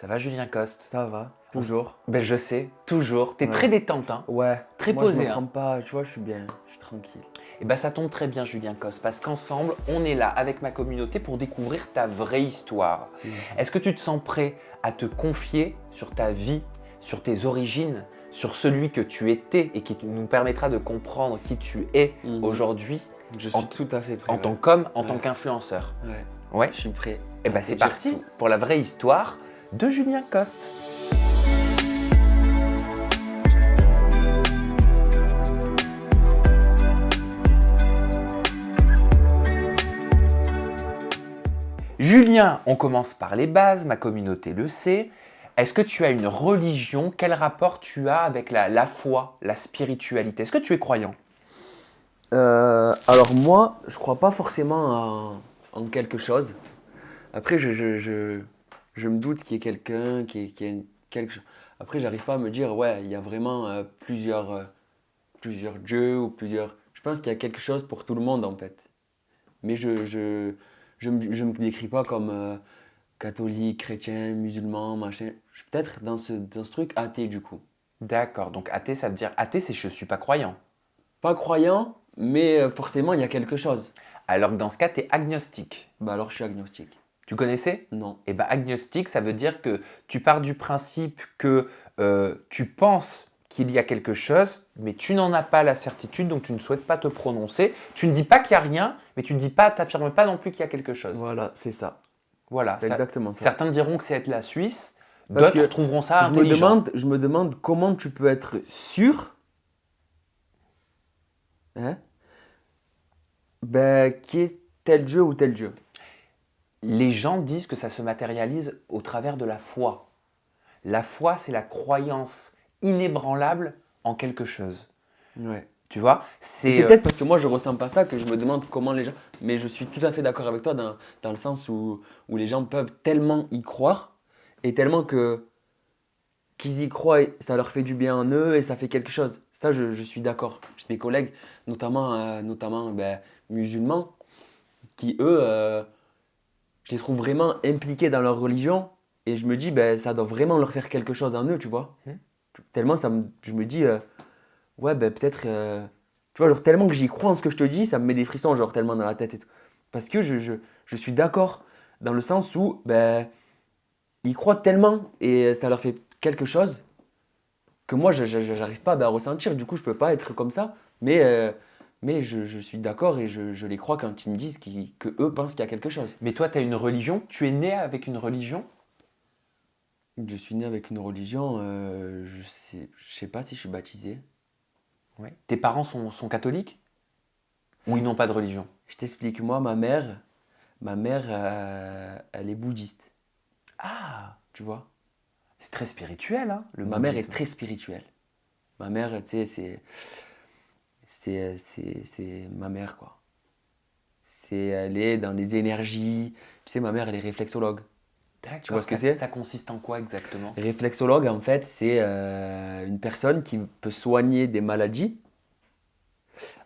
Ça va, Julien Coste? Ça va, toujours. Ben, je sais, toujours. T'es Ouais. très détente, hein? Ouais, Très moi posé, je me hein. prends pas, tu vois, je suis bien, je suis tranquille. Et ben, ça tombe très bien, Julien Coste, parce qu'ensemble, on est là avec ma communauté pour découvrir ta vraie histoire. Est-ce que tu te sens prêt à te confier sur ta vie, sur tes origines, sur celui que tu étais et qui nous permettra de comprendre qui tu es aujourd'hui Je en suis tout à fait prêt. en tant qu'homme, en tant Ouais. qu'influenceur? Ouais, Ouais. je suis prêt. Et à ben, te c'est dire parti tout. pour la vraie histoire de Julien Coste. Julien, on commence par les bases, ma communauté le sait. Est-ce que tu as une religion? Quel rapport tu as avec la foi, la spiritualité? Est-ce que tu es croyant? Alors moi, je crois pas forcément en quelque chose. Après, je me doute qu'il y ait quelqu'un qui ait quelque chose. Après, j'arrive pas à me dire, ouais, il y a vraiment plusieurs dieux ou plusieurs. Je pense qu'il y a quelque chose pour tout le monde en fait. Mais je me décris pas comme catholique, chrétien, musulman, machin. Je suis peut-être dans ce truc athée du coup. D'accord, donc athée, ça veut dire athée, c'est je ne suis pas croyant. Pas croyant, mais forcément il y a quelque chose. Alors que dans ce cas, tu es agnostique. Bah alors je suis agnostique. Tu connaissais? Non. Eh bien, agnostique, ça veut dire que tu pars du principe que tu penses qu'il y a quelque chose, mais tu n'en as pas la certitude, donc tu ne souhaites pas te prononcer. Tu ne dis pas qu'il n'y a rien, mais tu ne dis pas, t'affirmes pas non plus qu'il y a quelque chose. Voilà, c'est ça. Voilà. C'est exactement ça. Certains diront que c'est être la Suisse, Parce d'autres que trouveront ça Je me intelligent. demande comment tu peux être sûr, hein, ben, qui est tel dieu ou tel dieu. Les gens disent que ça se matérialise au travers de la foi. La foi, c'est la croyance inébranlable en quelque chose. Ouais. Tu vois? C'est peut-être parce que moi je ressens pas ça que je me demande comment les gens. Mais je suis tout à fait d'accord avec toi dans le sens où les gens peuvent tellement y croire et tellement qu'ils y croient et ça leur fait du bien en eux et ça fait quelque chose. Ça, je suis d'accord. J'ai des collègues, notamment ben, musulmans, qui eux, je les trouve vraiment impliqués dans leur religion et je me dis, ben, ça doit vraiment leur faire quelque chose en eux, tu vois. Hmm. Tellement je me dis, ouais, ben peut-être. Tu vois, genre tellement que j'y crois en ce que je te dis, ça me met des frissons, genre tellement dans la tête et tout. Parce que je suis d'accord dans le sens où, ben, ils croient tellement et ça leur fait quelque chose que moi, j'arrive pas ben, à ressentir. Du coup, je peux pas être comme ça. Mais je suis d'accord et je les crois quand ils me disent que eux pensent qu'il y a quelque chose. Mais toi, tu as une religion? Tu es né avec une religion? Je suis né avec une religion, je sais pas si je suis baptisé. Ouais. Tes parents sont catholiques? Ou ils n'ont pas de religion? Je t'explique, moi, ma mère elle est bouddhiste, Ah, tu vois. c'est très spirituel, hein, le Ma mère est bouddhisme. très spirituelle. Ma mère, tu sais, c'est ma mère, quoi. Elle est dans les énergies. Tu sais, ma mère, elle est réflexologue. D'accord. Tu vois ce que c'est? Ça consiste en quoi exactement? Réflexologue, en fait, c'est une personne qui peut soigner des maladies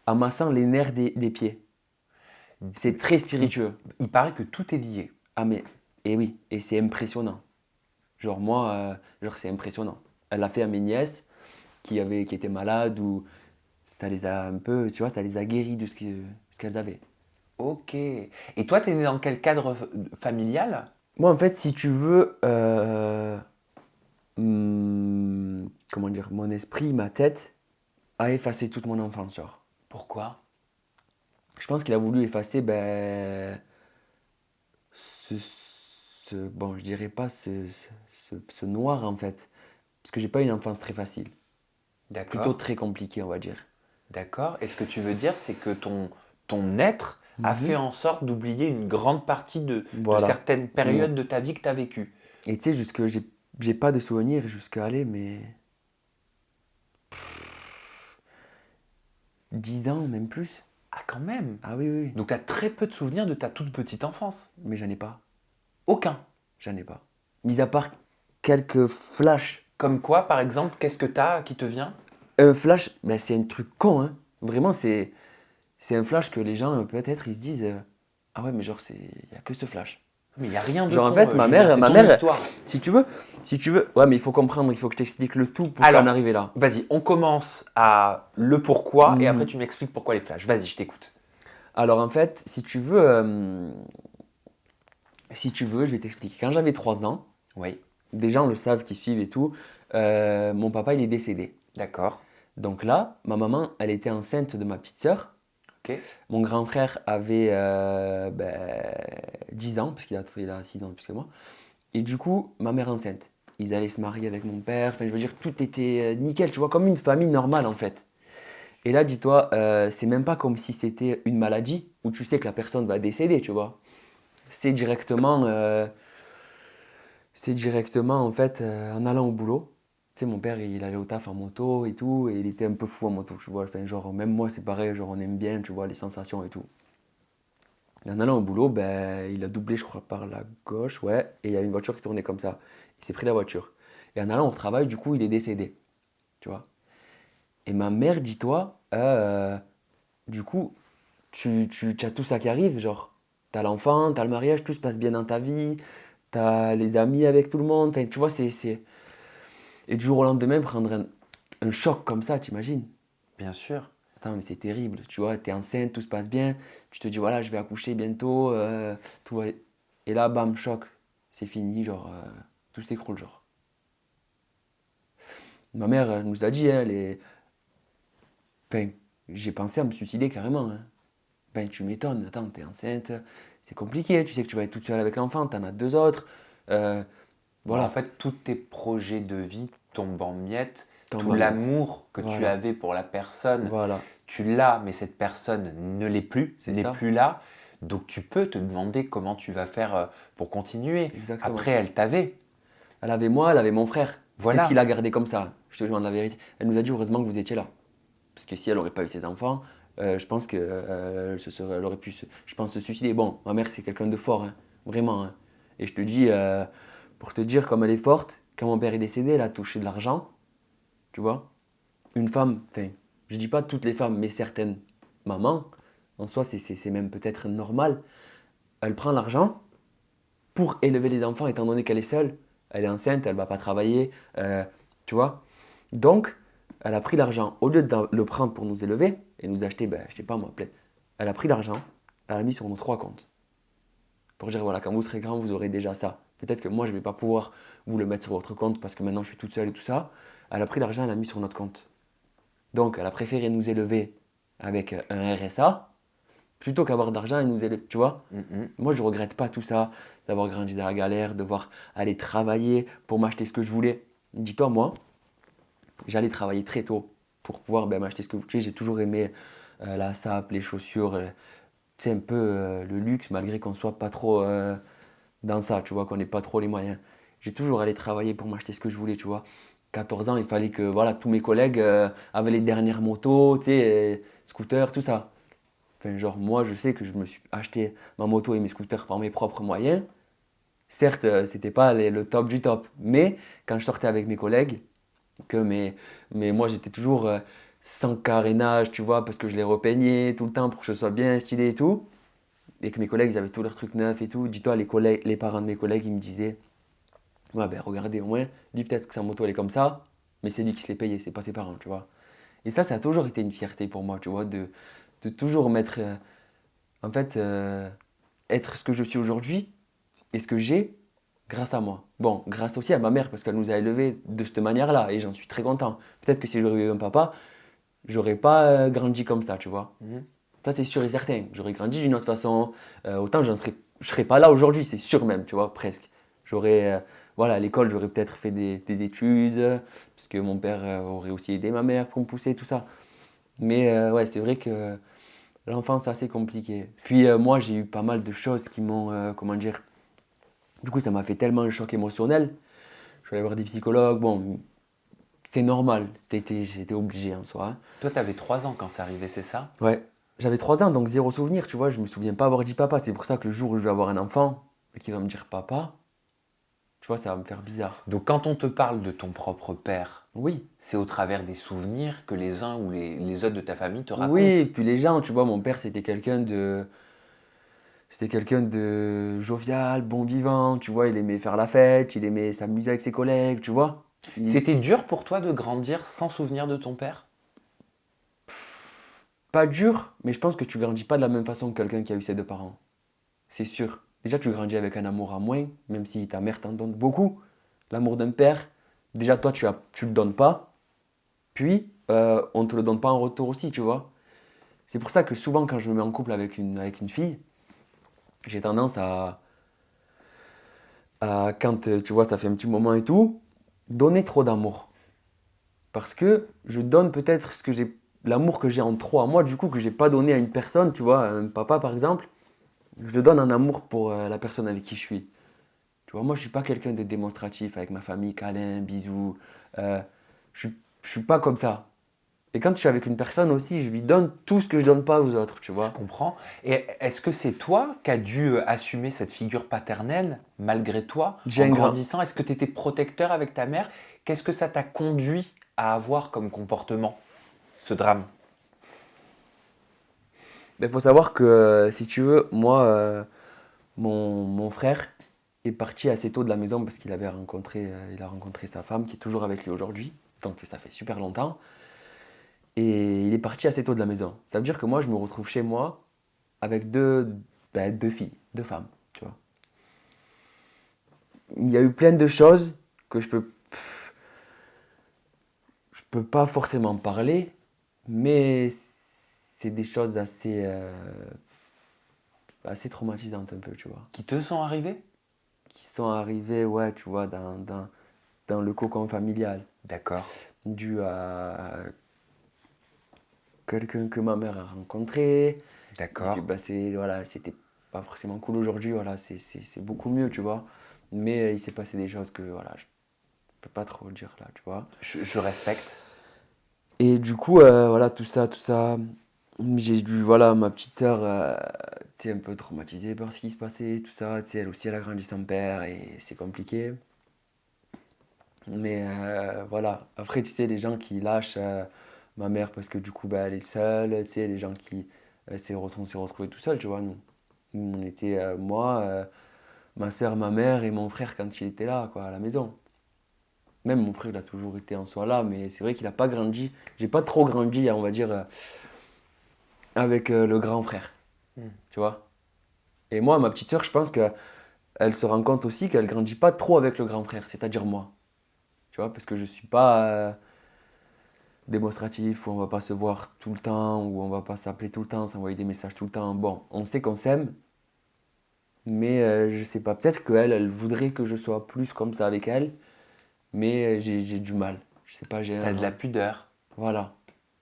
en massant les nerfs des pieds. C'est très spiritueux. Il paraît que tout est lié. Ah, mais, et oui, et c'est impressionnant. Genre, moi, c'est impressionnant. Elle l'a fait à mes nièces qui étaient malades ou ça les a un peu, tu vois, ça les a guéries de ce qu'elles avaient. Ok. Et toi, tu es né dans quel cadre familial? Moi, en fait, si tu veux, comment dire, mon esprit, ma tête a effacé toute mon enfance, genre. Pourquoi? Je pense qu'il a voulu effacer, ben, bon, je dirais pas ce noir, en fait. Parce que j'ai pas une enfance très facile. Plutôt D'accord. très compliquée, on va dire. D'accord. Et ce que tu veux dire, c'est que ton être a Mhm. fait en sorte d'oublier une grande partie de Voilà. certaines périodes de ta vie que tu as vécues. Et tu sais, j'ai pas de souvenirs jusqu'à aller, mais 10 ans, même plus. Ah, quand même. Ah oui, oui, oui. Donc, tu as très peu de souvenirs de ta toute petite enfance. Mais j'en ai pas. Aucun. J'en ai pas. Mis à part quelques flashs. Comme quoi, par exemple, qu'est-ce que tu as qui te vient? Un flash, ben c'est un truc con, hein. Vraiment, c'est un flash que les gens, peut-être, ils se disent ah ouais, mais genre, il n'y a que ce flash. Mais il n'y a rien de Genre, en con, fait, ma Julien, mère, c'est ma ton mère, histoire. si tu veux, ouais, mais il faut comprendre, il faut que je t'explique le tout pour Alors, en arriver là. vas-y, on commence à le pourquoi et après Mhm. tu m'expliques pourquoi les flashs. Vas-y, je t'écoute. Alors, en fait, si tu veux, je vais t'expliquer. Quand j'avais 3 ans, Oui, des gens le savent qui suivent et tout, mon papa, il est décédé. d'accord. Donc là, ma maman, elle était enceinte de ma petite sœur. Ok. Mon grand frère avait 10 ans, parce qu'il a 6 ans de plus que moi. Et du coup, ma mère enceinte. Ils allaient se marier avec mon père. Enfin, je veux dire, tout était nickel, tu vois, comme une famille normale en fait. Et là, dis-toi, c'est même pas comme si c'était une maladie où tu sais que la personne va décéder, tu vois. C'est directement, euh, c'est directement en fait en allant au boulot. Tu sais, mon père, il allait au taf en moto et tout, et il était un peu fou en moto, tu vois. Enfin, genre, même moi, c'est pareil, genre, on aime bien, tu vois, les sensations et tout. Et en allant au boulot, ben, il a doublé, je crois, par la gauche, ouais, et il y avait une voiture qui tournait comme ça. Il s'est pris la voiture. Et en allant au travail, du coup, il est décédé, tu vois. Et ma mère, dis-toi, du coup, tu as tout ça qui arrive, genre, t'as l'enfant, t'as le mariage, tout se passe bien dans ta vie, t'as les amis avec tout le monde, enfin, tu vois, c'est... Et du jour au lendemain, prendre un choc comme ça, t'imagines? Bien sûr. Attends, mais c'est terrible, tu vois, t'es enceinte, tout se passe bien, tu te dis, voilà, je vais accoucher bientôt, tout va... Et là, bam, choc, c'est fini, genre, tout s'écroule, genre. Ma mère elle nous a dit, hein, enfin, j'ai pensé à me suicider carrément, hein. Ben, tu m'étonnes, attends, t'es enceinte, c'est compliqué, tu sais que tu vas être toute seule avec l'enfant, t'en as deux autres, euh, Bon, en voilà, fait, tous tes projets de vie tombent en miettes. tombe Tout en miettes. l'amour que tu Voilà, avais pour la personne, voilà, tu l'as, mais cette personne ne l'est plus, c'est n'est ça, plus là. Donc tu peux te demander comment tu vas faire pour continuer. exactement. Après, elle t'avait. Elle avait moi, elle avait mon frère, c'est ce qu'il Voilà. a gardé comme ça, je te demande la vérité. Elle nous a dit, heureusement que vous étiez là. Parce que si elle n'aurait pas eu ses enfants, je pense qu'elle aurait pu, je pense, se suicider. Bon, ma mère, c'est quelqu'un de fort, hein, vraiment, hein. Et je te dis, pour te dire comme elle est forte, quand mon père est décédé, elle a touché de l'argent, tu vois. Une femme, enfin, je dis pas toutes les femmes, mais certaines mamans, en soi, c'est même peut-être normal. Elle prend l'argent pour élever les enfants, étant donné qu'elle est seule. Elle est enceinte, elle va pas travailler, tu vois. Donc, elle a pris l'argent, au lieu de le prendre pour nous élever et nous acheter, ben, je sais pas moi, elle a pris l'argent, elle l'a mis sur nos trois comptes. Pour dire, voilà, quand vous serez grand, vous aurez déjà ça. Peut-être que moi, je ne vais pas pouvoir vous le mettre sur votre compte parce que maintenant, je suis toute seule et tout ça. Elle a pris l'argent, elle l'a mis sur notre compte. Donc, elle a préféré nous élever avec un RSA plutôt qu'avoir d'argent et nous élever, tu vois. Mhm. Moi, je ne regrette pas tout ça, d'avoir grandi dans la galère, de devoir aller travailler pour m'acheter ce que je voulais. Dis-toi, moi, j'allais travailler très tôt pour pouvoir ben, m'acheter ce que je voulais. J'ai toujours aimé la sape, les chaussures, tu sais, un peu le luxe, malgré qu'on soit pas trop dans ça, tu vois, qu'on n'ait pas trop les moyens. J'ai toujours allé travailler pour m'acheter ce que je voulais, tu vois. 14 ans, il fallait que voilà, tous mes collègues avaient les dernières motos, tu sais, scooters, tout ça. Enfin, genre, moi, je sais que je me suis acheté ma moto et mes scooters par mes propres moyens. Certes, c'était pas le top du top, mais quand je sortais avec mes collègues, mais moi, j'étais toujours sans carénage, tu vois, parce que je les repeignais tout le temps pour que je sois bien stylé et tout. Et que mes collègues, ils avaient tous leurs trucs neufs et tout. Dis-toi, les parents de mes collègues, ils me disaient, ouais, ben regardez, au moins, lui, peut-être que sa moto, elle est comme ça, mais c'est lui qui se l'est payé, c'est pas ses parents, tu vois. Et ça a toujours été une fierté pour moi, tu vois, de toujours mettre, en fait, être ce que je suis aujourd'hui et ce que j'ai grâce à moi. Bon, grâce aussi à ma mère, parce qu'elle nous a élevés de cette manière-là, et j'en suis très content. Peut-être que si j'aurais eu un papa, j'aurais pas grandi comme ça, tu vois. Mhm. Ça, c'est sûr et certain. J'aurais grandi d'une autre façon. Autant, je serais pas là aujourd'hui, c'est sûr même, tu vois, presque. J'aurais, voilà, à l'école, j'aurais peut-être fait des études, parce que mon père aurait aussi aidé ma mère pour me pousser, tout ça. Mais ouais, c'est vrai que l'enfance, c'est assez compliqué. Puis moi, j'ai eu pas mal de choses qui m'ont, comment dire, du coup, ça m'a fait tellement un choc émotionnel. Je suis allé voir des psychologues. Bon, c'est normal, j'étais obligé en soi, hein. Toi, tu avais 3 ans quand c'est arrivé, c'est ça? Ouais, j'avais 3 ans, donc zéro souvenir, tu vois. Je me souviens pas avoir dit papa. C'est pour ça que le jour où je vais avoir un enfant et qu'il va me dire papa, tu vois, ça va me faire bizarre. Donc quand on te parle de ton propre père, Oui, c'est au travers des souvenirs que les uns ou les autres de ta famille te oui, racontent. et puis les gens, tu vois, mon père, c'était quelqu'un de. C'était quelqu'un de jovial, bon vivant, tu vois, il aimait faire la fête, il aimait s'amuser avec ses collègues, tu vois. C'était dur pour toi de grandir sans souvenir de ton père? Pas dur, mais je pense que tu grandis pas de la même façon que quelqu'un qui a eu ses deux parents. C'est sûr. Déjà, tu grandis avec un amour à moins, même si ta mère t'en donne beaucoup. L'amour d'un père, déjà, toi, tu le donnes pas. Puis, on te le donne pas en retour aussi, tu vois. C'est pour ça que souvent, quand je me mets en couple avec une fille, j'ai tendance quand, tu vois, ça fait un petit moment et tout, donner trop d'amour. Parce que je donne peut-être l'amour que j'ai en trop à moi, du coup, que j'ai pas donné à une personne, tu vois, à un papa par exemple. Je le donne un amour pour la personne avec qui je suis. Tu vois, moi, je suis pas quelqu'un de démonstratif avec ma famille, câlin, bisous. Euh, je suis pas comme ça. Et quand je suis avec une personne aussi, je lui donne tout ce que je donne pas aux autres, tu Je vois. comprends. Et est-ce que c'est toi qui as dû assumer cette figure paternelle malgré toi J'ai en un grand. grandissant? Est-ce que tu étais protecteur avec ta mère? Qu'est-ce que ça t'a conduit à avoir comme comportement, ce drame? Il faut savoir que, si tu veux, moi, mon frère est parti assez tôt de la maison parce il a rencontré sa femme qui est toujours avec lui aujourd'hui. Donc ça fait super longtemps. Et il est parti assez tôt de la maison. Ça veut dire que moi, je me retrouve chez moi avec deux filles, deux femmes, tu vois. Il y a eu plein de choses que je peux pas forcément parler, mais c'est des choses assez traumatisantes un peu, tu vois. Qui te sont arrivés? Qui sont arrivées, ouais, tu vois, dans le cocon familial, D'accord. dû à quelqu'un que ma mère a rencontré. Il s'est D'accord. passé, voilà, c'était pas forcément cool aujourd'hui, voilà, c'est beaucoup mieux, tu vois. Mais il s'est passé des choses que, voilà, je peux pas trop le dire là, tu vois. Je respecte. Et du coup, voilà, tout ça, j'ai dû, voilà, ma petite sœur, tu sais, un peu traumatisée par ce qui se passait, tout ça, tu sais, elle aussi, elle a grandi sans père et c'est compliqué. Mais voilà, après, tu sais, les gens qui lâchent ma mère parce que du coup, bah, elle est seule, tu sais, les gens qui on s'est retrouvés tout seul, tu vois, nous. On était, moi, ma soeur, ma mère et mon frère quand il était là, quoi, à la maison. Même mon frère, il a toujours été en soi là, mais c'est vrai qu'il n'a pas grandi. J'ai pas trop grandi, on va dire, avec le grand frère, Hmm. tu vois. Et moi, ma petite soeur, je pense qu'elle se rend compte aussi qu'elle grandit pas trop avec le grand frère, c'est-à-dire moi. Tu vois, parce que je suis pas démonstratif, où on va pas se voir tout le temps, où on va pas s'appeler tout le temps, s'envoyer des messages tout le temps. Bon, on sait qu'on s'aime, mais je sais pas, peut-être qu'elle, elle voudrait que je sois plus comme ça avec elle, mais j'ai du mal. Je sais pas, T'as de la pudeur, Voilà.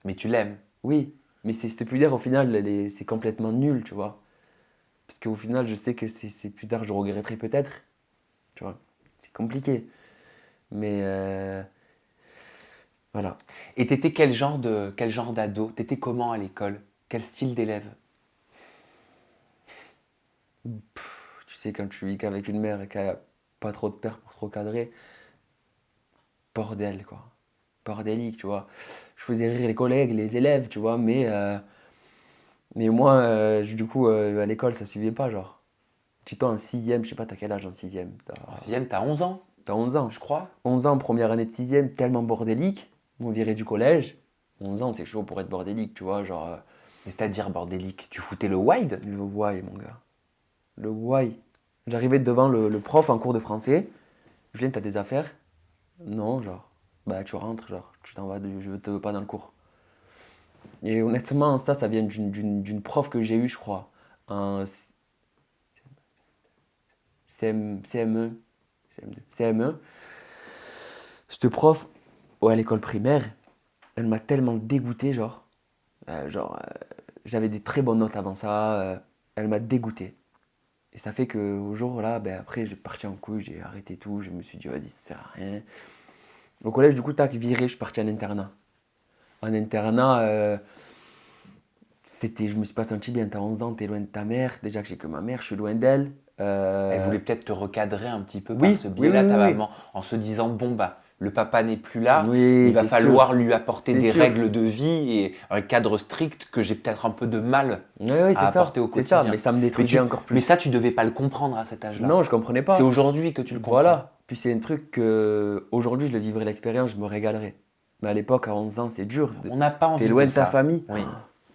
mais tu l'aimes. Oui, mais c'est cette pudeur, au final, c'est complètement nul, tu vois. Parce qu'au final, je sais que c'est plus tard, je regretterai peut-être, tu vois. C'est compliqué. Mais voilà. Et t'étais quel genre d'ado? T'étais comment à l'école? Quel style d'élève? Tu sais, quand tu vis qu'avec une mère et qu'il n'y a pas trop de père pour trop cadrer, bordel, quoi. Bordélique, tu vois. Je faisais rire les collègues, les élèves, tu vois, mais moi, du coup, à l'école, ça suivait pas, genre. Tu toi en sixième, je sais pas, t'as quel âge en sixième? En sixième, t'as 11 ans, T'as 11 ans. je crois. 11 ans, première année de sixième, tellement bordélique. On virait du collège. 11 ans, c'est chaud pour être bordélique, tu vois, genre Mais c'est-à-dire bordélique, tu foutais le wide? le why, mon gars. Le why. J'arrivais devant le prof en cours de français. Julien, t'as des affaires? Non, genre. Bah, tu rentres, genre. Tu t'en vas, je te veux pas dans le cours. Et honnêtement, ça vient d'une prof que j'ai eue, je crois. En CM1. CM2. Cette prof, ouais, à l'école primaire, elle m'a tellement dégoûté, genre. J'avais des très bonnes notes avant ça. Elle m'a dégoûté. Et ça fait qu'au jour là, ben, après, j'ai parti en couille, j'ai arrêté tout. Je me suis dit, vas-y, ça sert à rien. Au collège, du coup, tac, viré, je suis parti en internat. En internat, je me suis pas senti bien. T'as 11 ans, t'es loin de ta mère. Déjà que j'ai que ma mère, je suis loin d'elle. Elle voulait peut-être te recadrer un petit peu par Oui, ce oui, oui, biais-là, oui, ta oui. maman, en se disant, bon bah, le papa n'est plus là, Oui, il va c'est falloir sûr. lui apporter C'est des sûr. règles de vie et un cadre strict que j'ai peut-être un peu de mal Oui, à apporter au c'est ça, quotidien. mais ça me Mais, détruisait encore mais plus. ça, tu devais pas le comprendre à cet âge-là. Non, je comprenais C'est pas. aujourd'hui que tu le comprends. Voilà. Puis c'est un truc que aujourd'hui je le vivrais l'expérience, je me régalerais. Mais à l'époque, à 11 ans, c'est dur. On n'a pas T'es envie loin de de ta ça. famille. Oui.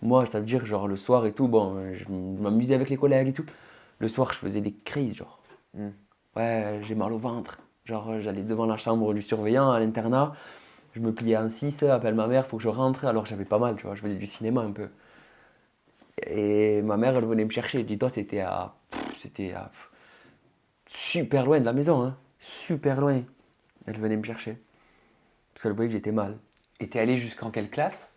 Moi, ça veut dire, genre, le soir et tout, bon, je m'amusais avec les collègues et tout. Le soir, je faisais des crises, genre. Mm. Ouais, j'ai mal au ventre. Genre, j'allais devant la chambre du surveillant à l'internat. Je me pliais en 6, appelle ma mère, faut que je rentre. Alors j'avais pas mal, tu vois, je faisais du cinéma un peu. Et ma mère, elle venait me chercher. Dis-toi, c'était à super loin de la maison, hein. Super loin. Elle venait me chercher. Parce qu'elle voyait que j'étais mal. Et t'es allé jusqu'en quelle classe?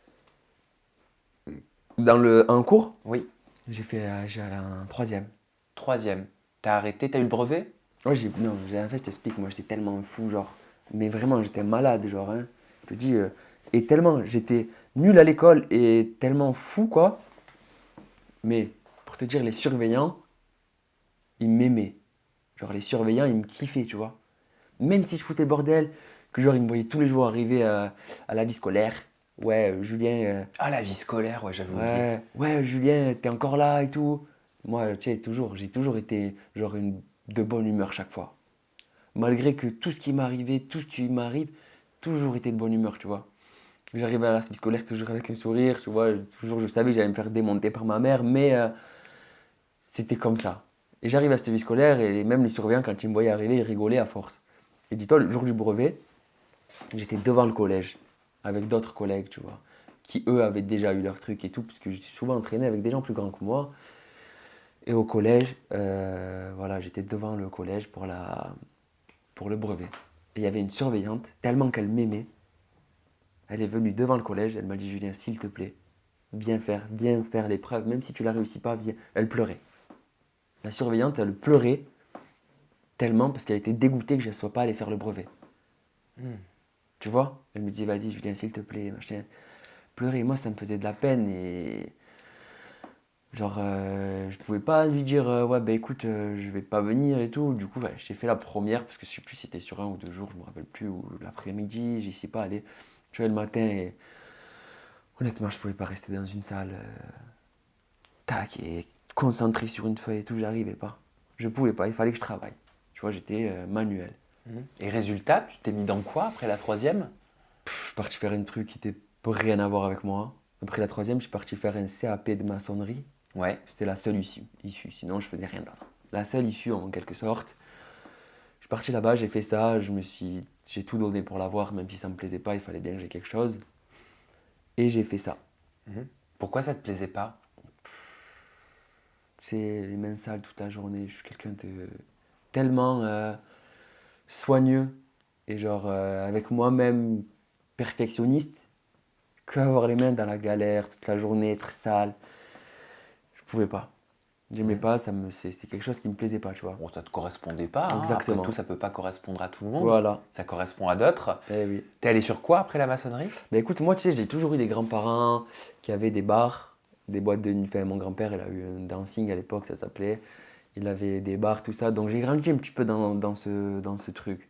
En cours, Oui. j'ai allé en troisième. Troisième. T'as arrêté, t'as eu le brevet? Ouais, en fait, je t'explique, moi j'étais tellement fou, genre, mais vraiment, j'étais malade, genre, hein. Je te dis, et tellement, j'étais nul à l'école et tellement fou, quoi. Mais, pour te dire, les surveillants, ils m'aimaient. Genre, les surveillants, ils me kiffaient, tu vois. Même si je foutais le bordel, que genre, ils me voyaient tous les jours arriver à la vie scolaire. Ouais, Julien, Ah, la vie scolaire, ouais, j'avais oublié. ouais, Julien, t'es encore là et tout. Moi, tu sais, j'ai toujours été, genre, de bonne humeur chaque fois. Malgré que tout ce qui m'arrivait, tout ce qui m'arrive, toujours été de bonne humeur, tu vois. J'arrivais à la vie scolaire toujours avec un sourire, tu vois. Toujours, je savais que j'allais me faire démonter par ma mère, mais c'était comme ça. Et j'arrive à cette vie scolaire et même les surveillants, quand ils me voyaient arriver, ils rigolaient à force. Et dis-toi, le jour du brevet, j'étais devant le collège, avec d'autres collègues, tu vois, qui eux avaient déjà eu leur truc et tout, parce que je suis souvent entraîné avec des gens plus grands que moi. Et au collège, voilà, j'étais devant le collège pour le brevet. Et il y avait une surveillante, tellement qu'elle m'aimait, elle est venue devant le collège, elle m'a dit Julien, s'il te plaît, viens faire l'épreuve, même si tu la réussis pas, viens. Elle pleurait. La surveillante, elle pleurait tellement parce qu'elle était dégoûtée que je ne sois pas allé faire le brevet. Tu vois? Elle me disait vas-y Julien, s'il te plaît, machin. Pleurer, moi ça me faisait de la peine et genre je pouvais pas lui dire ouais bah écoute je vais pas venir et tout. Du coup ouais, j'ai fait la première parce que je sais plus si c'était sur 1 ou 2 jours, je me rappelle plus, ou l'après-midi, j'y suis pas allé. Tu vois le matin et honnêtement je pouvais pas rester dans une salle tac et concentré sur une feuille et tout, j'arrivais pas. Je pouvais pas, il fallait que je travaille. Tu vois, j'étais manuel. Et résultat, tu t'es mis dans quoi après la troisième? Je suis parti faire un truc qui n'était rien à voir avec moi. Après la troisième, je suis parti faire un CAP de maçonnerie. Ouais. C'était la seule issue. Sinon, je faisais rien d'autre. La seule issue, en quelque sorte. Je suis parti là-bas, j'ai fait ça. J'ai tout donné pour l'avoir, même si ça me plaisait pas. Il fallait bien que j'ai quelque chose. Et j'ai fait ça. Pourquoi ça te plaisait pas? C'est les mains sales toute la journée. Je suis quelqu'un de tellement soigneux et genre avec moi-même perfectionniste que avoir les mains dans la galère toute la journée, être sale. Je pouvais pas. J'aimais pas, c'était quelque chose qui me plaisait pas, tu vois. Bon, ça te correspondait pas, hein. Exactement. Après tout, ça peut pas correspondre à tout le monde. Voilà. Ça correspond à d'autres. Eh oui. T'es allé sur quoi après la maçonnerie? Bah écoute, moi, tu sais, j'ai toujours eu des grands-parents qui avaient des bars, des boîtes de nuit. Enfin, mon grand-père, il a eu un dancing à l'époque, ça s'appelait. Il avait des bars, tout ça. Donc j'ai grandi un petit peu dans ce truc.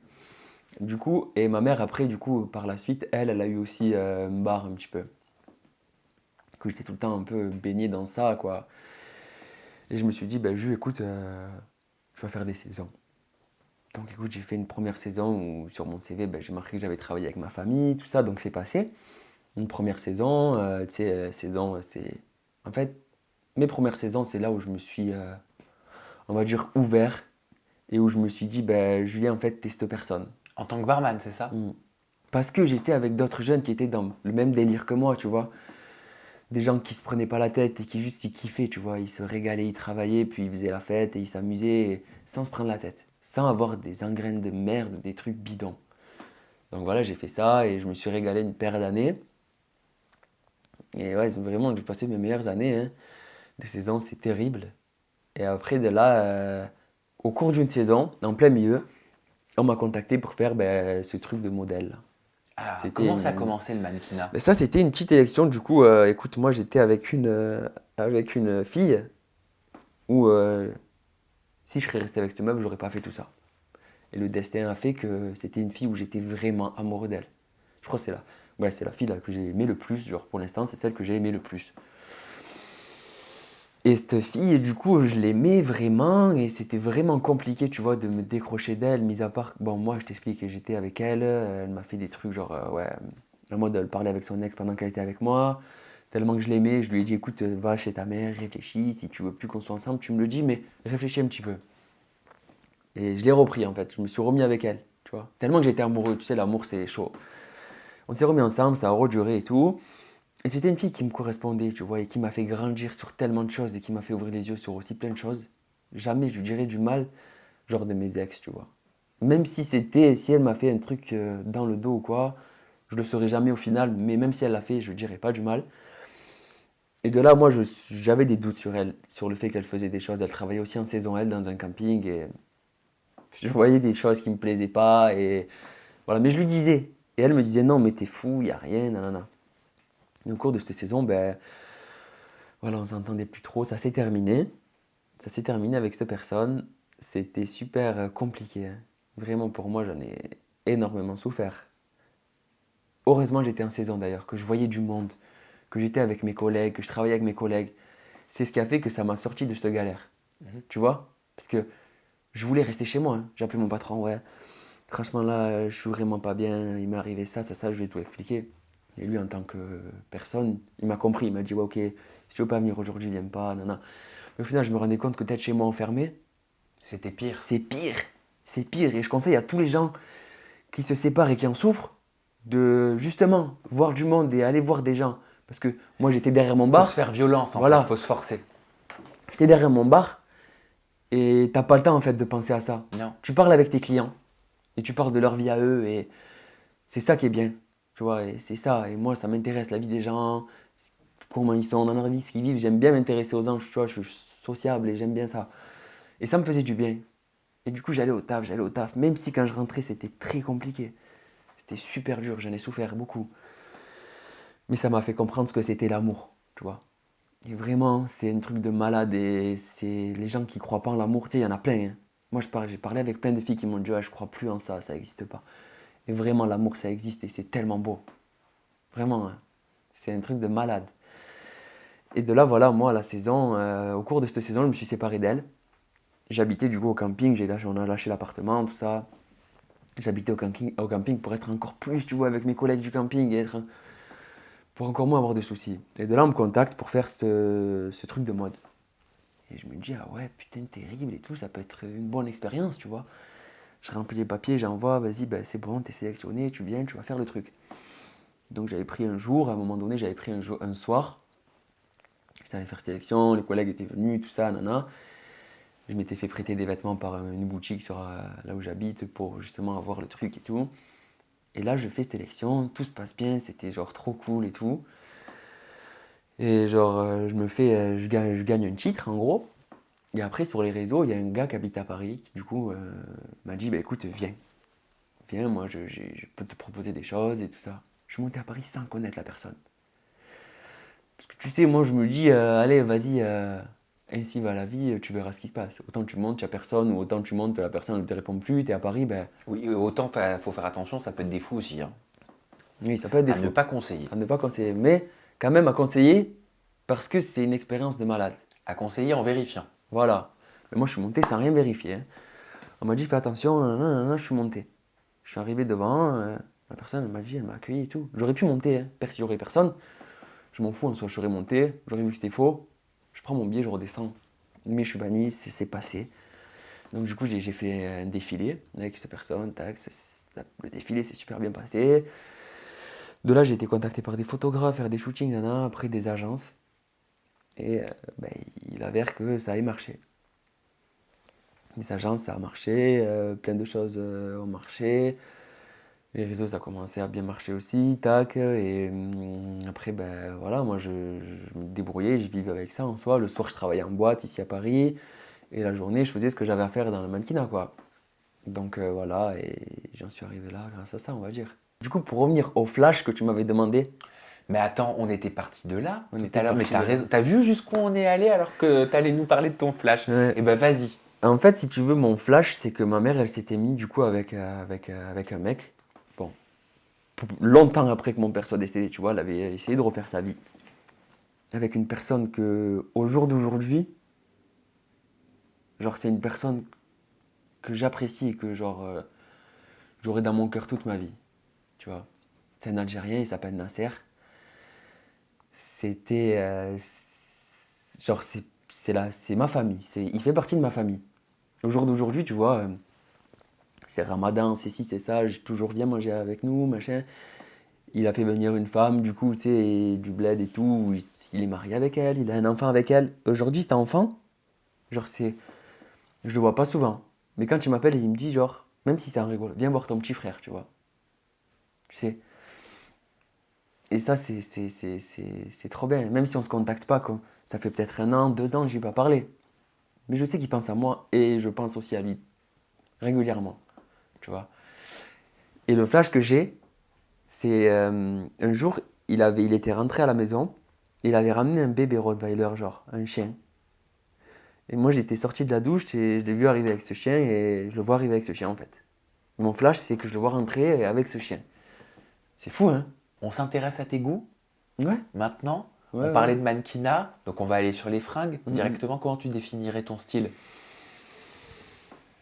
Du coup, et ma mère, après, du coup, par la suite, elle a eu aussi un bar un petit peu. Du coup, j'étais tout le temps un peu baigné dans ça, quoi. Et je me suis dit, ben, écoute, je vais faire des saisons. Donc écoute, j'ai fait une première saison où sur mon CV, ben, j'ai marqué que j'avais travaillé avec ma famille, tout ça, donc c'est passé. Une première saison, tu sais, saison, c'est... En fait, mes premières saisons, c'est là où je me suis, on va dire, ouvert et où je me suis dit, ben, Julien, en fait, t'es cette personne. En tant que barman, c'est ça? Parce que j'étais avec d'autres jeunes qui étaient dans le même délire que moi, tu vois. Des gens qui se prenaient pas la tête et qui juste ils kiffaient, tu vois. Ils se régalaient, ils travaillaient, puis ils faisaient la fête et ils s'amusaient sans se prendre la tête. Sans avoir des engraines de merde, des trucs bidons. Donc voilà, j'ai fait ça et je me suis régalé une paire d'années. Et ouais, vraiment, j'ai passé mes meilleures années. Hein. Les saisons, c'est terrible. Et après, de là, au cours d'une saison, en plein milieu, on m'a contacté pour faire ce truc de modèle. Alors, C'était comment ça a commencé le mannequinat? Ben ça, c'était une petite élection. Du coup, écoute, moi, j'étais avec une fille où si je serais resté avec cette meuf, j'aurais pas fait tout ça. Et le destin a fait que c'était une fille où j'étais vraiment amoureux d'elle. Je crois que c'est la fille là, que j'ai aimée le plus, genre pour l'instant, c'est celle que j'ai aimée le plus. Et cette fille, du coup, je l'aimais vraiment et c'était vraiment compliqué, tu vois, de me décrocher d'elle, mis à part, bon, moi, je t'explique, j'étais avec elle, elle m'a fait des trucs genre, ouais, en mode, elle parlait avec son ex pendant qu'elle était avec moi, tellement que je l'aimais, je lui ai dit, écoute, va chez ta mère, réfléchis, si tu veux plus qu'on soit ensemble, tu me le dis, mais réfléchis un petit peu. Et je l'ai repris, en fait, je me suis remis avec elle, tu vois, tellement que j'étais amoureux, tu sais, l'amour, c'est chaud. On s'est remis ensemble, ça a reduré et tout. Et c'était une fille qui me correspondait, tu vois, et qui m'a fait grandir sur tellement de choses et qui m'a fait ouvrir les yeux sur aussi plein de choses. Jamais je lui dirais du mal, genre de mes ex, tu vois. Même si elle m'a fait un truc dans le dos ou quoi, je le saurais jamais au final, mais même si elle l'a fait, je ne dirais pas du mal. Et de là, moi, j'avais des doutes sur elle, sur le fait qu'elle faisait des choses. Elle travaillait aussi en saison, elle, dans un camping, et je voyais des choses qui me plaisaient pas, et voilà. Mais je lui disais, et elle me disait, non, mais t'es fou, il n'y a rien, nanana. Et au cours de cette saison, ben, voilà, on s'entendait plus trop, ça s'est terminé. Ça s'est terminé avec cette personne. C'était super compliqué, hein. Vraiment, pour moi, j'en ai énormément souffert. Heureusement, j'étais en saison d'ailleurs, que je voyais du monde, que j'étais avec mes collègues, que je travaillais avec mes collègues. C'est ce qui a fait que ça m'a sorti de cette galère. Tu vois? Parce que je voulais rester chez moi, hein. J'ai appelé mon patron, ouais. Franchement, là, je suis vraiment pas bien. Il m'est arrivé ça, ça, ça, je lui ai tout expliqué. Et lui, en tant que personne, il m'a compris. Il m'a dit, ouais, ok, si tu veux pas venir aujourd'hui, viens pas, nanana. Mais au final, je me rendais compte que d'être chez moi enfermé, C'était pire. c'est pire. C'est pire. Et je conseille à tous les gens qui se séparent et qui en souffrent de justement voir du monde et aller voir des gens. Parce que moi, j'étais derrière mon Faut bar. se faire violence, en Voilà. fait. Faut se forcer. J'étais derrière mon bar et t'as pas le temps en fait de penser à ça. Non. Tu parles avec tes clients et tu parles de leur vie à eux et c'est ça qui est bien. Tu vois, et c'est ça. Et moi, ça m'intéresse, la vie des gens, comment ils sont dans leur vie, ce qu'ils vivent. J'aime bien m'intéresser aux gens, tu vois, je suis sociable et j'aime bien ça. Et ça me faisait du bien. Et du coup, j'allais au taf, même si quand je rentrais, c'était très compliqué. C'était super dur, j'en ai souffert beaucoup. Mais ça m'a fait comprendre ce que c'était l'amour, tu vois. Et vraiment, c'est un truc de malade et c'est les gens qui croient pas en l'amour, tu sais, il y en a plein, hein. Moi, j'ai parlé avec plein de filles qui m'ont dit, ah, je crois plus en ça, ça n'existe pas. Et vraiment, l'amour, ça existe et c'est tellement beau. Vraiment, hein. C'est un truc de malade. Et de là, voilà, moi, la saison, au cours de cette saison, je me suis séparé d'elle. J'habitais du coup au camping, on a lâché l'appartement, tout ça. J'habitais au camping pour être encore plus, tu vois, avec mes collègues du camping et pour encore moins avoir de soucis. Et de là, on me contacte pour faire ce truc de mode. Et je me dis, ah ouais, putain, terrible et tout, ça peut être une bonne expérience, tu vois. Je remplis les papiers, j'envoie, vas-y, ben, c'est bon, t'es sélectionné, tu viens, tu vas faire le truc. Donc j'avais pris un jour, à un moment donné, j'avais pris un soir. J'étais allé faire sélection, les collègues étaient venus, tout ça, nana. Je m'étais fait prêter des vêtements par une boutique sur là où j'habite pour justement avoir le truc et tout. Et là, je fais cette élection, tout se passe bien, c'était genre trop cool et tout. Et genre, je gagne un titre en gros. Et après, sur les réseaux, il y a un gars qui habite à Paris qui, du coup, m'a dit, bah écoute, viens. Viens, moi, je peux te proposer des choses et tout ça. Je suis monté à Paris sans connaître la personne. Parce que tu sais, moi, je me dis, allez, vas-y, ainsi va la vie, tu verras ce qui se passe. Autant tu montes, il n'y a personne, ou autant tu montes, la personne ne te répond plus, tu es à Paris, ben. Oui, autant faut faire attention, ça peut être des fous aussi, hein. Oui, ça peut être des À fous. ne pas conseiller. À ne pas conseiller. Mais quand même à conseiller, parce que c'est une expérience de malade. À conseiller en vérifiant. Voilà. Mais moi, je suis monté sans rien vérifier, hein. On m'a dit, fais attention, nanana, nanana, je suis monté. Je suis arrivé devant, la personne, elle m'a dit, elle m'a accueilli et tout. J'aurais pu monter, hein. Il n'y aurait personne. Je m'en fous, en soi, je serais monté, j'aurais vu que c'était faux. Je prends mon billet, je redescends. Mais je suis banni, c'est passé. Donc du coup, j'ai fait un défilé avec cette personne, tac, le défilé s'est super bien passé. De là, j'ai été contacté par des photographes, faire des shootings, nana, après des agences. Et ben, il avère que ça ait marché. Les agences, ça a marché, plein de choses ont marché. Les réseaux, ça a commencé à bien marcher aussi, tac. Et après, ben voilà, moi je me débrouillais, je vivais avec ça en soi. Le soir, je travaillais en boîte ici à Paris. Et la journée, je faisais ce que j'avais à faire dans le mannequinat, quoi. Donc voilà, et j'en suis arrivé là grâce à ça, on va dire. Du coup, pour revenir au flash que tu m'avais demandé. Mais attends, on était parti de là. On Tout était à l'heure, mais parti t'as de là. raison. T'as vu jusqu'où on est allé alors que t'allais nous parler de ton flash? Ouais. Eh ben vas-y. En fait, si tu veux, mon flash, c'est que ma mère, elle s'était mise du coup avec un mec. Bon, longtemps après que mon père soit décédé, tu vois, elle avait essayé de refaire sa vie. Avec une personne que, au jour d'aujourd'hui, genre, c'est une personne que j'apprécie et que, genre, j'aurai dans mon cœur toute ma vie. Tu vois. C'est un Algérien, il s'appelle Nasser. C'était. Genre, c'est ma famille. Il fait partie de ma famille. Au jour d'aujourd'hui, tu vois, c'est Ramadan, c'est ci, c'est ça, j'ai toujours viens manger avec nous, machin. Il a fait venir une femme, du coup, tu sais, et du bled et tout. Il est marié avec elle, il a un enfant avec elle. Aujourd'hui, cet enfant, genre, je le vois pas souvent. Mais quand il m'appelle et il me dit, genre, même si c'est un rigolo, viens voir ton petit frère, tu vois. Tu sais. Et ça, c'est trop bien. Même si on se contacte pas, quoi. Ça fait peut-être 1 an, 2 ans, je lui ai pas parlé. Mais je sais qu'il pense à moi et je pense aussi à lui régulièrement, tu vois. Et le flash que j'ai, c'est un jour, il était rentré à la maison, il avait ramené un bébé Rottweiler, genre, un chien. Et moi, j'étais sorti de la douche et je l'ai vu arriver avec ce chien et je le vois arriver avec ce chien, en fait. Mon flash, c'est que je le vois rentrer avec ce chien. C'est fou, hein? On s'intéresse à tes goûts Ouais, maintenant. ouais, On parlait ouais. de mannequinat, donc on va aller sur les fringues. Mhm. Directement, comment tu définirais ton style?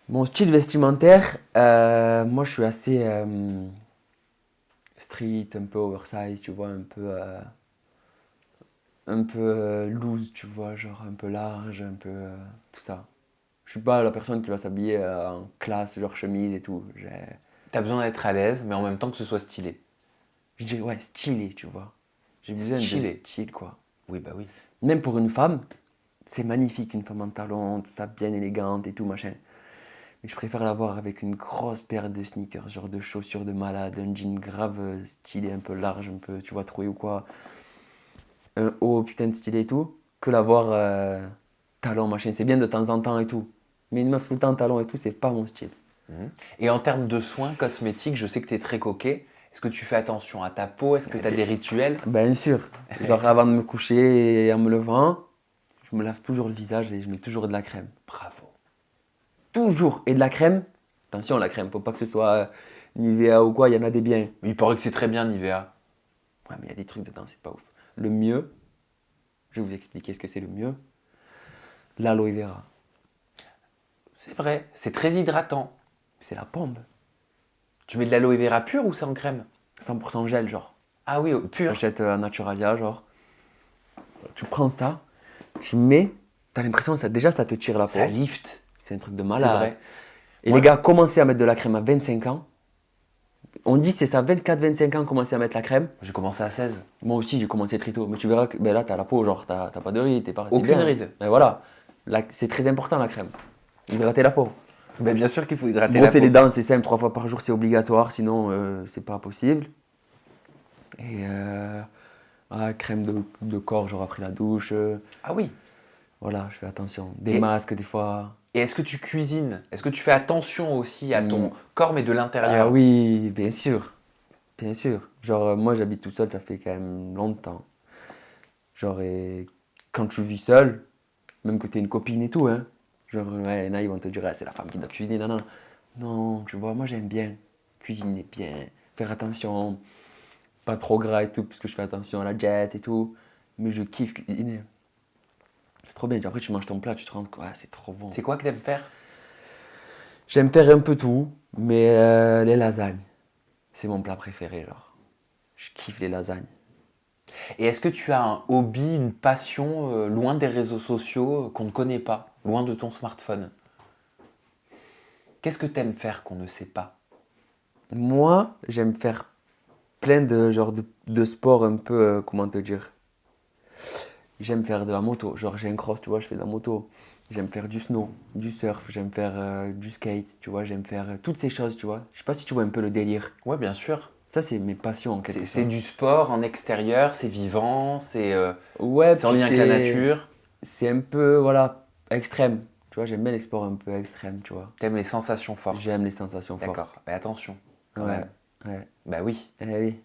Mon style vestimentaire, moi, je suis assez street, un peu oversize, tu vois, un peu loose, tu vois, genre un peu large, un peu tout ça. Je suis pas la personne qui va s'habiller en classe, genre chemise et tout. T'as besoin d'être à l'aise, mais en même temps que ce soit stylé. Je dirais, ouais, stylé, tu vois. J'ai besoin de Stylé. style, quoi. Oui, bah oui. Même pour une femme, c'est magnifique, une femme en talons, tout ça, bien élégante et tout, machin. Mais je préfère l'avoir avec une grosse paire de sneakers, genre de chaussures de malade, un jean grave stylé, un peu large, un peu, tu vois, troué ou quoi. Un haut putain de stylé et tout, que l'avoir talons, machin. C'est bien de temps en temps et tout. Mais une meuf tout le temps talons et tout, c'est pas mon style. Mhm. Et en termes de soins cosmétiques, je sais que tu es très coquet. Est-ce que tu fais attention à ta peau? Est-ce que tu as des rituels? Bien sûr. Genre avant de me coucher et en me levant, je me lave toujours le visage et je mets toujours de la crème. Bravo. Toujours. Et de la crème. Attention, la crème, faut pas que ce soit Nivea ou quoi, il y en a des biens. Il paraît que c'est très bien Nivea. Ouais, mais il y a des trucs dedans, c'est pas ouf. Le mieux, je vais vous expliquer ce que c'est le mieux. L'aloe vera. C'est vrai, c'est très hydratant. C'est la bombe. Tu mets de l'aloe vera pur ou c'est en crème? 100% gel, genre. Ah oui, pur. J'achète à Naturalia, genre. Tu prends ça, tu mets, t'as l'impression que déjà ça te tire la peau. Ça lift. C'est un truc de C'est malade. vrai. Et Moi- les gars, commencez à mettre de la crème à 25 ans. On dit que c'est ça, 24-25 ans, commencer à mettre la crème. J'ai commencé à 16. Moi aussi, j'ai commencé très tôt. Mais tu verras que ben là, t'as la peau, genre, t'as pas de rides, t'es pas t'es Aucune bien. ride. Mais voilà, c'est très important la crème. Hydrater la peau. Ben, bien sûr qu'il faut hydrater la Brosser peau. les dents, c'est simple, 3 fois par jour, c'est obligatoire, sinon c'est pas possible. Et crème de corps, genre après la douche. Ah oui. Voilà, je fais attention. Des Et- masques, des fois. Et est-ce que tu cuisines? Est-ce que tu fais attention aussi à ton Mm. corps, mais de l'intérieur? Ah oui, bien sûr. Bien sûr. Genre, moi, j'habite tout seul, ça fait quand même longtemps. Genre, et quand tu vis seul, même que t'es une copine et tout, hein. Genre, ouais, il y en a, ils vont te dire, ah, c'est la femme qui doit cuisiner, non, non. Non, tu vois, moi, j'aime bien cuisiner bien, faire attention, pas trop gras et tout, parce que je fais attention à la diète et tout. Mais je kiffe cuisiner. C'est trop bien. Après, tu manges ton plat, tu te rends compte, ouais, c'est trop bon. C'est quoi que t'aimes faire? J'aime faire un peu tout, mais les lasagnes, c'est mon plat préféré, genre. Je kiffe les lasagnes. Et est-ce que tu as un hobby, une passion loin des réseaux sociaux qu'on ne connaît pas, loin de ton smartphone? Qu'est-ce que t'aimes faire qu'on ne sait pas? Moi, j'aime faire plein de genre de sports un peu, comment te dire. J'aime faire de la moto, genre j'ai un cross, tu vois, je fais de la moto. J'aime faire du snow, du surf, j'aime faire du skate, tu vois, j'aime faire toutes ces choses, tu vois. Je sais pas si tu vois un peu le délire. Ouais, bien sûr. Ça, c'est mes passions en quelque C'est sorte. du sport en extérieur, c'est vivant, c'est Ouais, c'est en puis lien avec la nature. c'est un peu, voilà, extrême. Tu vois, j'aime bien les sports un peu extrêmes, tu vois. T'aimes les sensations fortes. J'aime les sensations fortes. D'accord, mais attention, quand Ouais, même. ouais. Bah oui. Oui.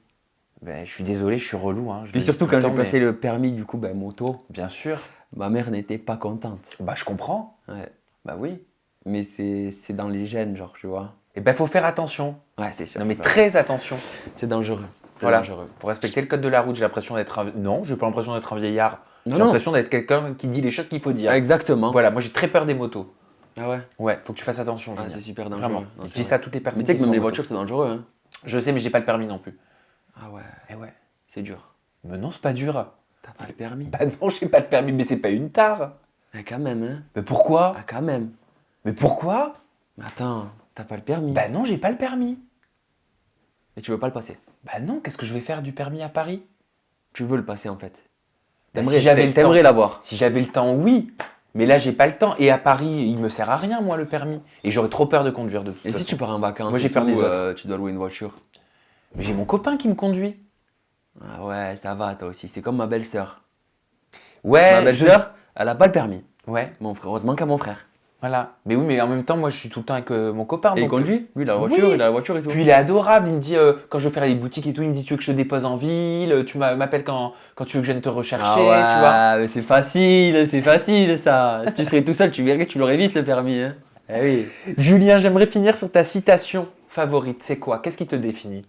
Bah, je suis désolé, je suis relou. Hein, je Puis le dis surtout tout le quand j'ai temps, passé mais le permis, du coup, ben, moto, bien sûr. ma mère n'était pas contente. Bah je comprends. Ouais. Bah oui. mais c'est dans les gènes, genre, tu vois. Eh ben, faut faire attention. Ouais, c'est sûr. Non, mais très attention. C'est dangereux. C'est Voilà. dangereux. Faut respecter le code de la route. J'ai l'impression d'être un... Non, j'ai pas l'impression d'être un vieillard. Non, J'ai non. l'impression d'être quelqu'un qui dit les choses qu'il faut dire. Exactement. Voilà, moi j'ai très peur des motos. Ah ouais. Ouais, faut que tu fasses attention, Ah, Julien. c'est super dangereux. Vraiment. Non, Je c'est dis vrai. ça à toutes les personnes Mais tu sais qui que sont même les en moto. voitures, c'est dangereux, hein. Je sais, mais j'ai pas le permis non plus. Ah ouais, Eh ouais. c'est dur. Mais non, c'est pas dur. T'as pas le permis. Bah non, j'ai pas le permis, mais c'est pas une tare. Ah, quand même, hein. Mais pourquoi? Ah, quand même. Mais pourquoi? Mais attends, t'as pas le permis. Bah non, j'ai pas le permis. Et tu veux pas le passer. Bah non, qu'est-ce que je vais faire du permis à Paris? Tu veux le passer, en fait. Bah, si j'avais le temps. T'aimerais l'avoir. Si j'avais le temps, oui. Mais là, j'ai pas le temps. Et à Paris, il me sert à rien, moi, le permis. Et j'aurais trop peur de conduire de toute Et si façon. tu pars en vacances, Moi, j'ai et peur tout, des autres. Tu dois louer une voiture. Mais j'ai mon copain qui me conduit. Ah ouais, ça va, toi aussi. C'est comme ma belle-sœur. Ouais, Ma belle-sœur, elle a pas le permis. Ouais, Mon frère, heureusement qu'à mon frère. voilà. Mais oui, mais en même temps, moi, je suis tout le temps avec mon copain. Et il donc, conduit. Lui, il a la voiture, oui. il a la voiture et tout. Puis il est adorable, il me dit, quand je veux faire les boutiques et tout, il me dit, tu veux que je te dépose en ville, tu m'appelles quand tu veux que je vienne te rechercher, tu vois. Ah ouais, mais c'est facile ça. Si tu serais tout seul, tu verrais que tu l'aurais vite le permis. Hein. Eh oui. Julien, j'aimerais finir sur ta citation favorite. C'est quoi? Qu'est-ce qui te définit?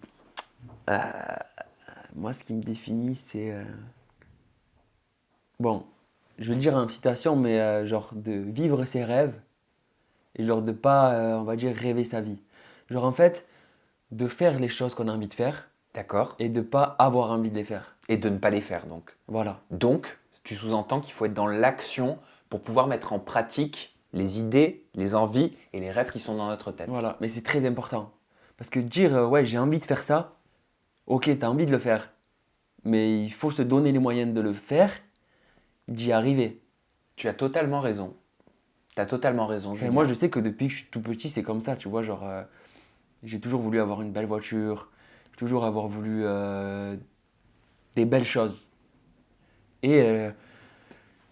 Moi, ce qui me définit, c'est. Bon, je vais le dire en citation, mais genre de vivre ses rêves et genre de pas, on va dire, rêver sa vie. Genre en fait, de faire les choses qu'on a envie de faire D'accord. et de pas avoir envie de les faire. Et de ne pas les faire, donc. Voilà. Donc, tu sous-entends qu'il faut être dans l'action pour pouvoir mettre en pratique les idées, les envies et les rêves qui sont dans notre tête. Voilà, mais c'est très important. Parce que dire, ouais, j'ai envie de faire ça, ok, tu as envie de le faire, mais il faut se donner les moyens de le faire, d'y arriver. Tu as totalement raison. Tu as totalement raison, Et Julien. moi, je sais que depuis que je suis tout petit, c'est comme ça, tu vois, genre, j'ai toujours voulu avoir une belle voiture, j'ai toujours avoir voulu des belles choses. Et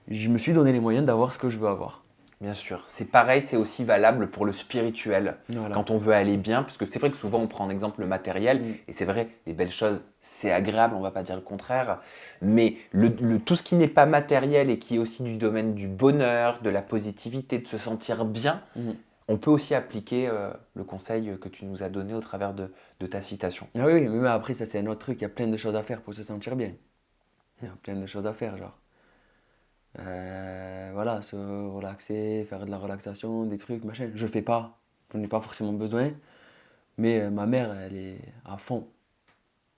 je me suis donné les moyens d'avoir ce que je veux avoir. Bien sûr. C'est pareil, c'est aussi valable pour le spirituel. Voilà. Quand on veut aller bien, parce que c'est vrai que souvent on prend en exemple le matériel, et c'est vrai, les belles choses, c'est agréable, on va pas dire le contraire, mais tout ce qui n'est pas matériel et qui est aussi du domaine du bonheur, de la positivité, de se sentir bien, on peut aussi appliquer le conseil que tu nous as donné au travers de ta citation. Ah oui, mais après, ça c'est un autre truc, il y a plein de choses à faire pour se sentir bien. Il y a plein de choses à faire, genre. Voilà, se relaxer, faire de la relaxation, des trucs, machin. Je fais pas, j'en ai pas forcément besoin, mais ma mère, elle est à fond.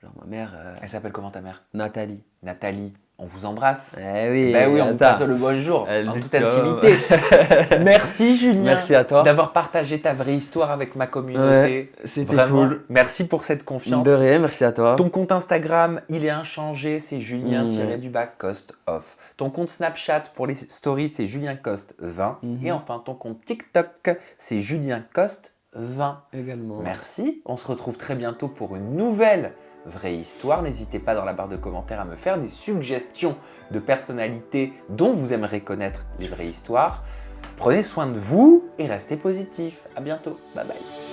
Genre ma mère, Elle s'appelle comment ta mère? Nathalie. Nathalie. On vous embrasse. Eh oui, Ben oui, on vous attends. passe le bonjour Elle en dit toute que- intimité. Merci Julien. Merci à toi. D'avoir partagé ta vraie histoire avec ma communauté. C'était Vraiment, cool. merci pour cette confiance. De rien, merci à toi. Ton compte Instagram, il est inchangé, c'est Julien-Cost off. Ton compte Snapchat pour les stories, c'est Julien Cost 20. Et enfin, ton compte TikTok, c'est Julien Cost 20. Également. Merci, on se retrouve très bientôt pour une nouvelle vraie histoire. N'hésitez pas dans la barre de commentaires à me faire des suggestions de personnalités dont vous aimeriez connaître les vraies histoires. Prenez soin de vous et restez positifs. À bientôt. Bye bye.